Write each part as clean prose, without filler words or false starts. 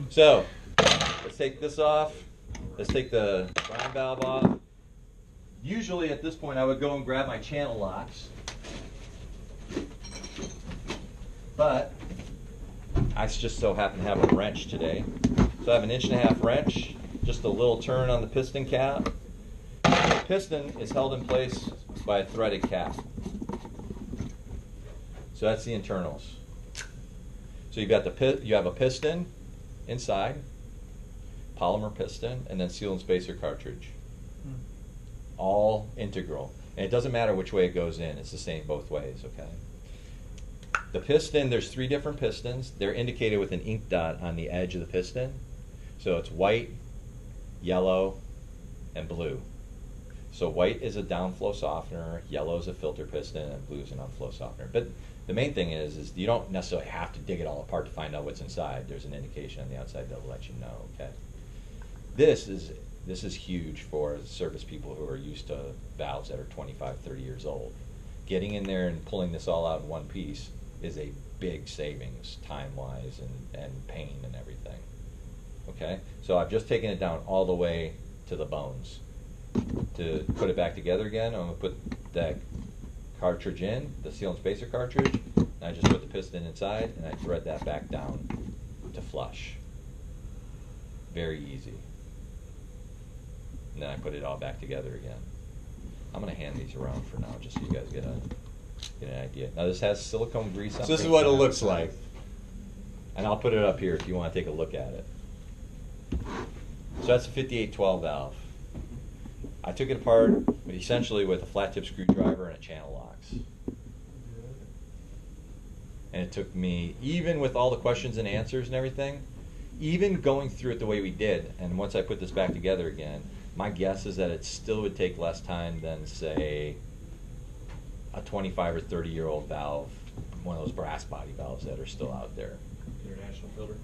So, let's take this off. Let's take the brine valve off. Usually at this point I would go and grab my channel locks. But I just so happen to have a wrench today. So I have an 1.5-inch wrench, just a little turn on the piston cap. The piston is held in place by a threaded cap. So that's the internals. So you have a piston inside, polymer piston, and then seal and spacer cartridge. All integral. And it doesn't matter which way it goes in, it's the same both ways, okay? The piston, there's 3 different pistons. They're indicated with an ink dot on the edge of the piston. So it's white, yellow, and blue. So white is a downflow softener, yellow is a filter piston, and blue is an upflow softener. But the main thing is you don't necessarily have to dig it all apart to find out what's inside. There's an indication on the outside that'll let you know, okay? This is huge for service people who are used to valves that are 25, 30 years old. Getting in there and pulling this all out in one piece is a big savings time-wise and pain and everything. Okay? So I've just taken it down all the way to the bones. To put it back together again, I'm going to put that cartridge in, the seal and spacer cartridge, and I just put the piston inside and I thread that back down to flush. Very easy. And then I put it all back together again. I'm going to hand these around for now just so you guys get an idea. Now this has silicone grease on it. So this is what it looks like. And I'll put it up here if you want to take a look at it. So that's a 5812 valve. I took it apart essentially with a flat tip screwdriver and a channel locks. And it took me, even with all the questions and answers and everything, even going through it the way we did, and once I put this back together again, my guess is that it still would take less time than, say, a 25 or 30-year-old valve, one of those brass body valves that are still out there. International filter.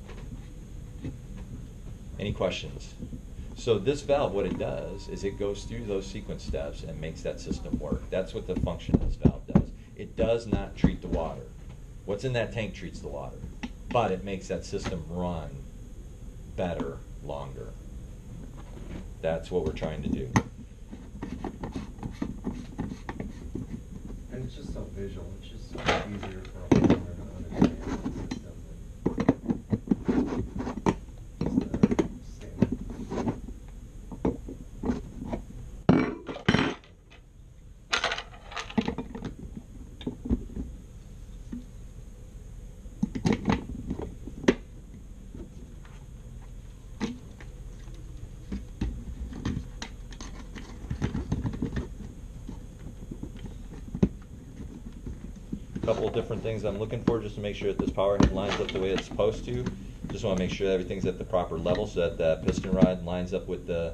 Any questions? So this valve, what it does is it goes through those sequence steps and makes that system work. That's what the function of this valve does. It does not treat the water. What's in that tank treats the water, but it makes that system run better, longer. That's what we're trying to do. And it's just so visual. It's just so easier for a homeowner to understand the system. Couple of different things I'm looking for just to make sure that this power head lines up the way it's supposed to. Just want to make sure that everything's at the proper level so that the piston rod lines up with the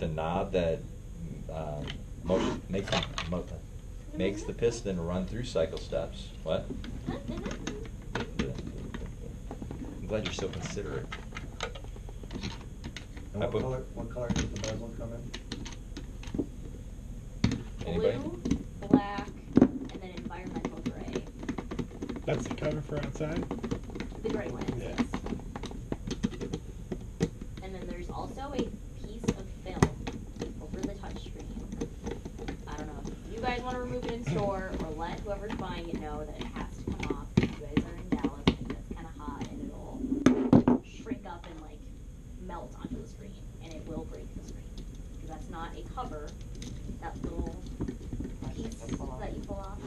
knob that makes the piston run through cycle steps. What? I'm glad you're so considerate. And what color does the bezel come in? Anybody? Blue, black, and then environmental gray. That's the cover for outside? The gray one is, Yeah. yes. And then there's also a piece of film over the touchscreen. I don't know if you guys want to remove it in store or let whoever's buying it know that it has to come off. You guys are in Dallas and it's kind of hot and it'll shrink up and like melt onto the screen and it will break the screen. Because that's not a cover, that little piece that you pull off.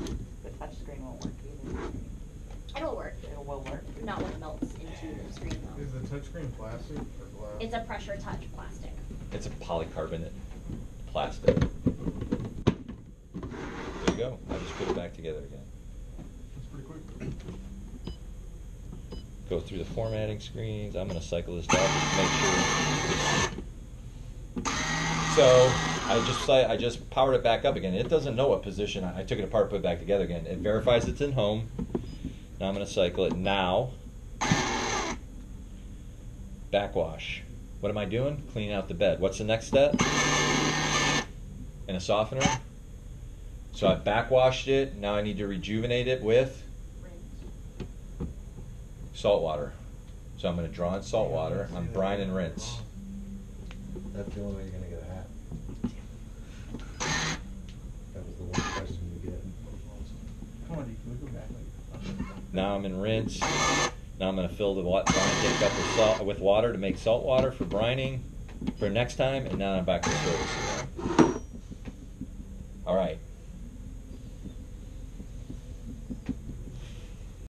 The touch screen won't work either. It'll work. It will work. Not when it melts into the screen though. Is the touchscreen plastic or glass? It's a pressure touch plastic. It's a polycarbonate plastic. There you go. I just put it back together again. That's pretty quick. Go through the formatting screens. I'm going to cycle this down just to make sure. So I just powered it back up again. It doesn't know what position. I took it apart, put it back together again. It verifies it's in home. Now I'm going to cycle it. Now, backwash. What am I doing? Cleaning out the bed. What's the next step? In a softener. So I backwashed it. Now I need to rejuvenate it with Rinse. salt water. So I'm going to draw in salt water. I'm brine and rinse. That's the only way you're gonna get a hat. That was the one question you get. Come on, Deke, we go back. Now I'm in rinse. Now I'm going to fill the brine tank up with salt with water to make salt water for brining for next time, and now I'm back to service again. All right.